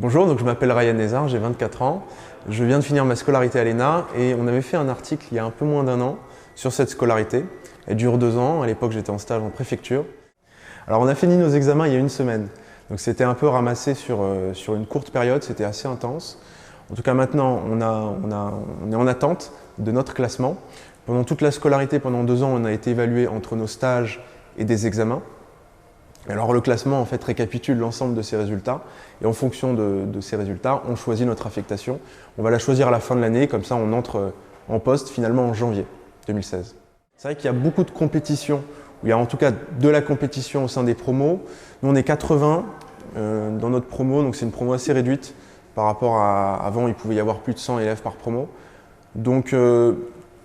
Bonjour, donc je m'appelle Ryan Nézard, j'ai 24 ans. Je viens de finir ma scolarité à l'ENA et on avait fait un article il y a un peu moins d'un an sur cette scolarité. Elle dure 2 ans, à l'époque j'étais en stage en préfecture. Alors on a fini nos examens il y a une semaine, donc c'était un peu ramassé sur une courte période, c'était assez intense. En tout cas maintenant on est en attente de notre classement. Pendant toute la scolarité, pendant 2 ans, on a été évalué entre nos stages et des examens. Alors le classement en fait récapitule l'ensemble de ces résultats et en fonction de ces résultats, on choisit notre affectation. On va la choisir à la fin de l'année, comme ça on entre en poste finalement en janvier 2016. C'est vrai qu'il y a beaucoup de compétitions, où il y a en tout cas de la compétition au sein des promos. Nous on est 80 dans notre promo, donc c'est une promo assez réduite par rapport à avant, il pouvait y avoir plus de 100 élèves par promo. Donc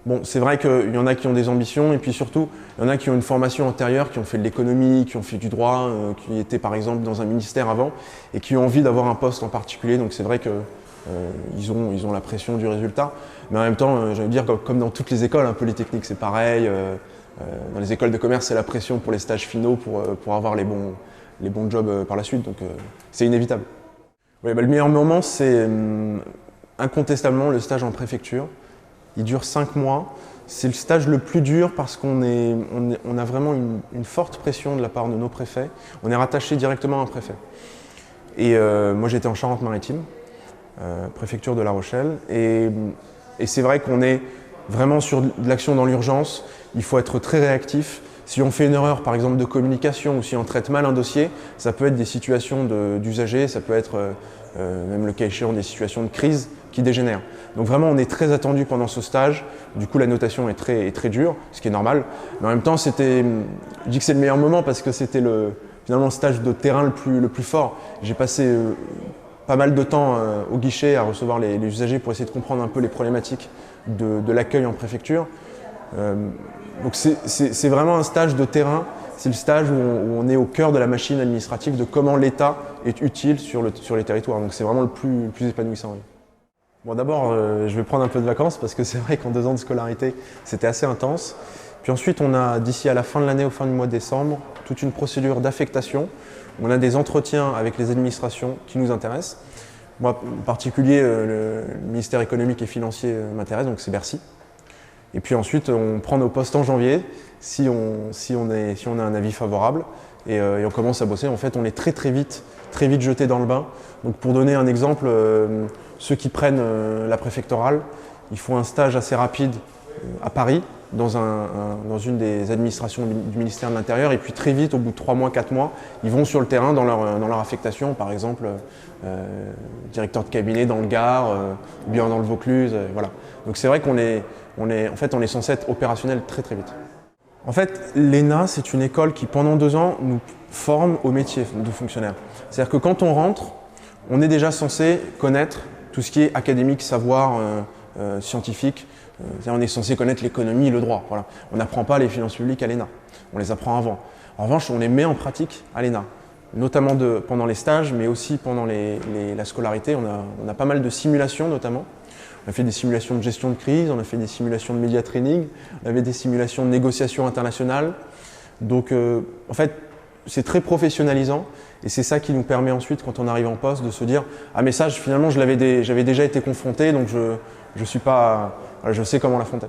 bon, c'est vrai qu'il y en a qui ont des ambitions et puis surtout, il y en a qui ont une formation antérieure, qui ont fait de l'économie, qui ont fait du droit, qui étaient par exemple dans un ministère avant et qui ont envie d'avoir un poste en particulier. Donc c'est vrai qu'ils ont la pression du résultat. Mais en même temps, j'allais dire, comme dans toutes les écoles, un polytechnique c'est pareil. Dans les écoles de commerce, c'est la pression pour les stages finaux pour avoir les bons jobs par la suite. Donc c'est inévitable. Ouais, le meilleur moment, c'est incontestablement le stage en préfecture. Il dure 5 mois. C'est le stage le plus dur parce qu'on a vraiment une forte pression de la part de nos préfets. On est rattaché directement à un préfet. Et moi j'étais en Charente-Maritime, préfecture de La Rochelle. Et c'est vrai qu'on est vraiment sur de l'action dans l'urgence. Il faut être très réactif. Si on fait une erreur par exemple de communication ou si on traite mal un dossier, ça peut être des situations d'usagers, ça peut être même le cas échéant des situations de crise qui dégénèrent. Donc vraiment on est très attendu pendant ce stage, du coup la notation est très dure, ce qui est normal, mais en même temps je dis que c'est le meilleur moment parce que c'était finalement le stage de terrain le plus fort. J'ai passé pas mal de temps au guichet à recevoir les usagers pour essayer de comprendre un peu les problématiques de l'accueil en préfecture. Donc c'est vraiment un stage de terrain, c'est le stage où on est au cœur de la machine administrative, de comment l'État est utile sur les territoires. Donc c'est vraiment le plus épanouissant. Oui. Bon, d'abord, je vais prendre un peu de vacances parce que c'est vrai qu'en 2 ans de scolarité, c'était assez intense. Puis ensuite, on a d'ici à la fin de l'année, au fin du mois de décembre, toute une procédure d'affectation. On a des entretiens avec les administrations qui nous intéressent. Moi, en particulier, le ministère économique et financier m'intéresse, donc c'est Bercy. Et puis ensuite, on prend nos postes en janvier si on a un avis favorable et on commence à bosser. En fait, on est très vite jeté dans le bain. Donc pour donner un exemple, ceux qui prennent la préfectorale, ils font un stage assez rapide à Paris, dans une des administrations du ministère de l'Intérieur, et puis très vite, au bout de 3 mois, 4 mois, ils vont sur le terrain dans leur affectation, par exemple directeur de cabinet dans le Gard, ou bien dans le Vaucluse, voilà. Donc c'est vrai qu'on est censé être opérationnel très vite. En fait, l'ENA, c'est une école qui, pendant 2 ans, nous forme au métier de fonctionnaire. C'est-à-dire que quand on rentre, on est déjà censé connaître tout ce qui est académique, savoir scientifique. On est censé connaître l'économie et le droit. Voilà. On n'apprend pas les finances publiques à l'ENA, on les apprend avant. En revanche, on les met en pratique à l'ENA, notamment pendant les stages, mais aussi pendant la scolarité. On a pas mal de simulations notamment. On a fait des simulations de gestion de crise, on a fait des simulations de media training, on avait des simulations de négociation internationale. Donc en fait, c'est très professionnalisant et c'est ça qui nous permet ensuite, quand on arrive en poste, de se dire « Ah mais ça, finalement, j'avais déjà été confronté, donc je sais comment l'affronter ».